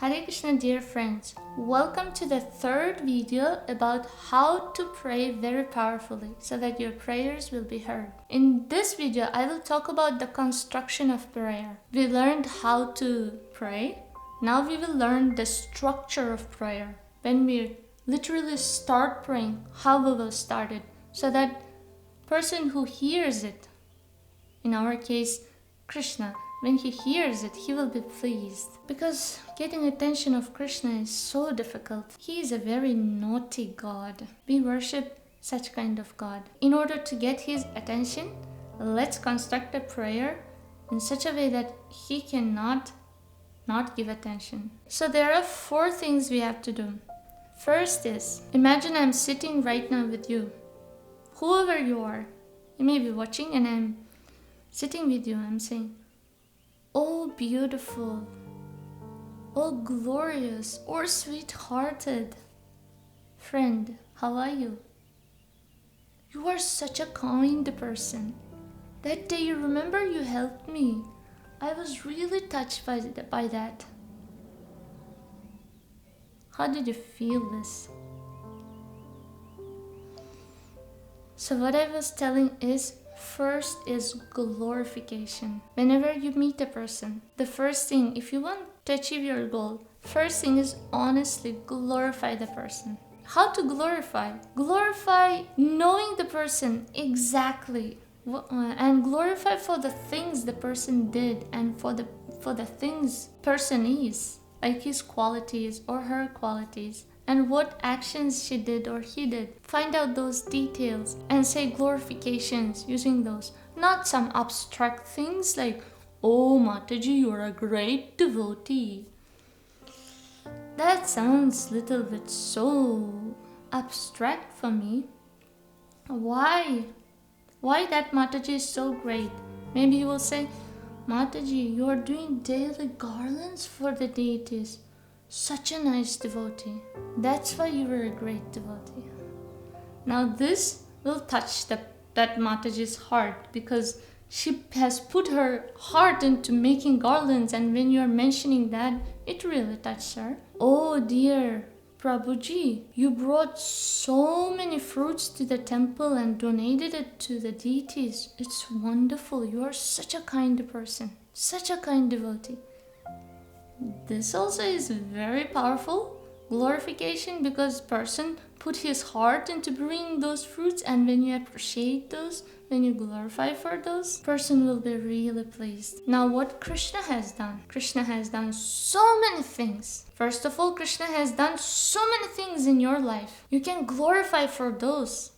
Hare Krishna, dear friends. Welcome to the third video about how to pray very powerfully so that your prayers will be heard. In this video, I will talk about the construction of prayer. We learned how to pray. Now we will learn the structure of prayer. When we literally start praying, how we will start it so that person who hears it, in our case, Krishna, when he hears it, he will be pleased. Because getting attention of Krishna is so difficult. He is a very naughty God. We worship such kind of God. In order to get his attention, let's construct a prayer in such a way that he cannot not give attention. So there are 4 things we have to do. First is, imagine I'm sitting right now with you. Whoever you are, you may be watching and I'm sitting with you. I'm saying, oh beautiful, oh glorious, or sweet-hearted friend, how are you? You are such a kind person. That day you remember you helped me. I was really touched by that. How did you feel this? So what I was telling is, first is glorification. Whenever you meet a person, the first thing, if you want to achieve your goal, first thing is honestly glorify the person. How to glorify? Glorify knowing the person exactly, and glorify for the things the person did and for the things person is, like his qualities or her qualities, and what actions she did or he did. Find out those details and say glorifications using those. Not some abstract things like, oh Mataji, you're a great devotee. That sounds a little bit so abstract for me. Why? Why that Mataji is so great? Maybe you will say, Mataji, you are doing daily garlands for the deities. Such a nice devotee. That's why you were a great devotee. Now this will touch that Mataji's heart, because she has put her heart into making garlands, and when you are mentioning that, it really touched her. Oh dear Prabhuji, you brought so many fruits to the temple and donated it to the deities. It's wonderful. You are such a kind person, such a kind devotee. This also is very powerful glorification, because person put his heart into bringing those fruits, and when you appreciate those, when you glorify for those, person will be really pleased. Now what Krishna has done? Krishna has done so many things. First of all, Krishna has done so many things in your life. You can glorify for those.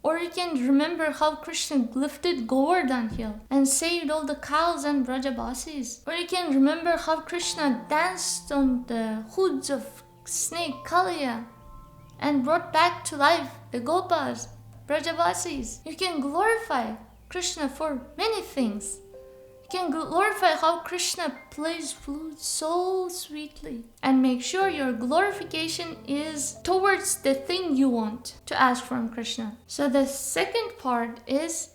Or you can remember how Krishna lifted Govardhan hill and saved all the cows and Brajabasis. Or you can remember how Krishna danced on the hoods of snake Kaliya and brought back to life the Gopas, Brajabasis. You can glorify Krishna for many things. You can glorify how Krishna plays flute so sweetly. And make sure your glorification is towards the thing you want to ask from Krishna. So the second part is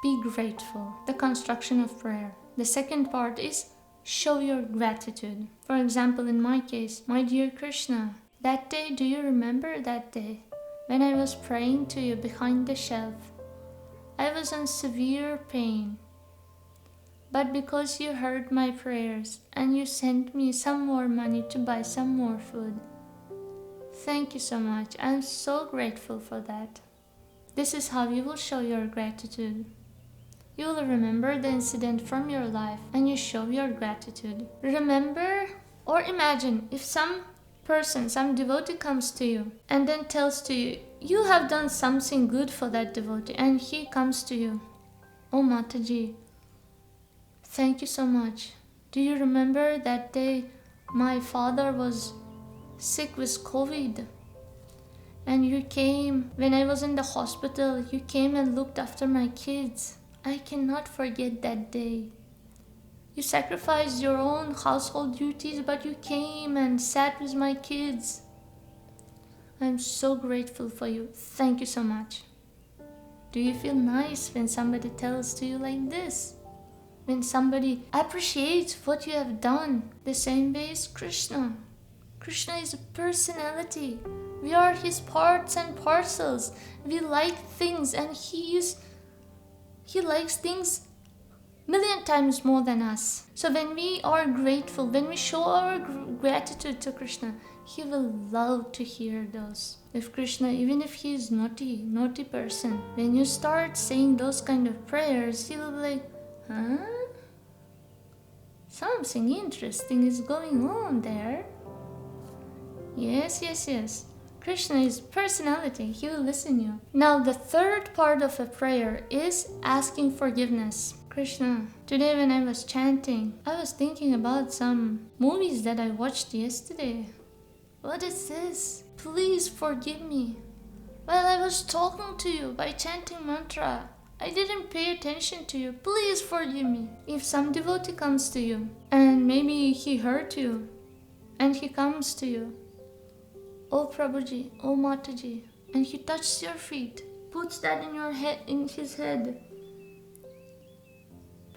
be grateful, the construction of prayer. The second part is show your gratitude. For example, in my case, my dear Krishna, that day, do you remember that day when I was praying to you behind the shelf? I was in severe pain. But because you heard my prayers and you sent me some more money to buy some more food, thank you so much. I'm so grateful for that. This is how you will show your gratitude. You will remember the incident from your life and you show your gratitude. Remember or imagine if some person, some devotee comes to you and then tells to you, you have done something good for that devotee, and he comes to you, oh Mataji, thank you so much. Do you remember that day my father was sick with COVID? And you came, when I was in the hospital, you came and looked after my kids. I cannot forget that day. You sacrificed your own household duties, but you came and sat with my kids. I'm so grateful for you. Thank you so much. Do you feel nice when somebody tells to you like this? when somebody appreciates what you have done. The same way is Krishna. Krishna is a personality. We are his parts and parcels. We like things and he likes things million times more than us. So when we are grateful, when we show our gratitude to Krishna, he will love to hear those. If Krishna, even if he is naughty person, when you start saying those kind of prayers, he will be like, huh? Something interesting is going on there. Yes. Krishna is personality. He will listen you. Now the third part of a prayer is asking forgiveness. Krishna, today when I was chanting, I was thinking about some movies that I watched yesterday. What is this? Please forgive me. While I was talking to you by chanting mantra, I didn't pay attention to you. Please forgive me. If some devotee comes to you and maybe he hurt you and he comes to you, oh Prabhuji, oh Mataji, and he touches your feet, puts that in your head, in his head.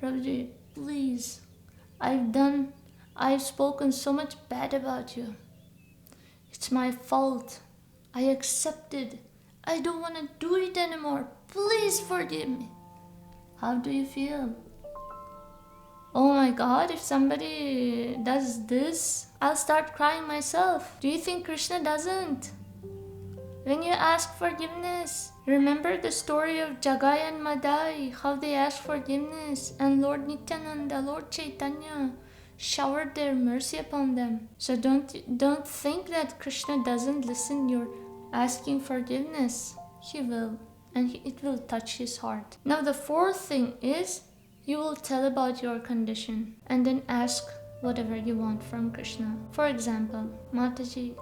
Prabhuji, please, I've spoken so much bad about you. It's my fault. I accepted. I don't want to do it anymore. Please forgive me. How do you feel? Oh my God, if somebody does this, I'll start crying myself. Do you think Krishna doesn't? When you ask forgiveness, remember the story of Jagai and Madai, how they asked forgiveness, and Lord Nityananda, Lord Chaitanya showered their mercy upon them. So don't think that Krishna doesn't listen your asking forgiveness. He will, and it will touch his heart. Now the fourth thing is, you will tell about your condition and then ask whatever you want from Krishna. For example, Mataji,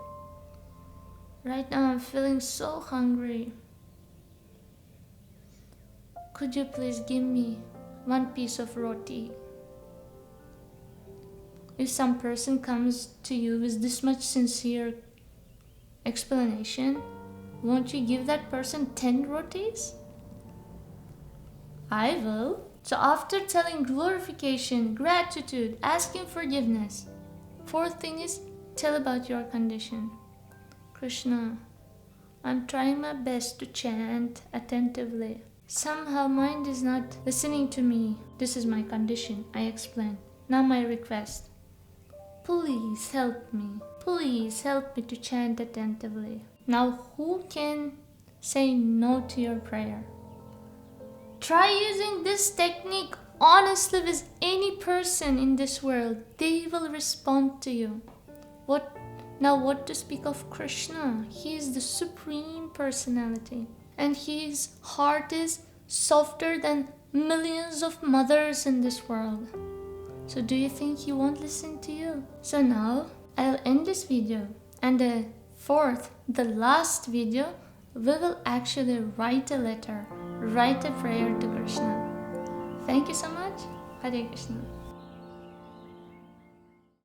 right now I'm feeling so hungry. Could you please give me one piece of roti? If some person comes to you with this much sincere explanation, won't you give that person 10 rotis? I will. So after telling glorification, gratitude, asking forgiveness, fourth thing is tell about your condition. Krishna, I'm trying my best to chant attentively. Somehow mind is not listening to me. This is my condition, I explained. Now my request. Please help me. Please help me to chant attentively. Now who can say no to your prayer? Try using this technique honestly with any person in this world. They will respond to you. What to speak of Krishna? He is the supreme personality. And his heart is softer than millions of mothers in this world. So do you think he won't listen to you? So now I'll end this video. And the last video, we will actually write a letter, write a prayer to Krishna. Thank you so much. Hare Krishna.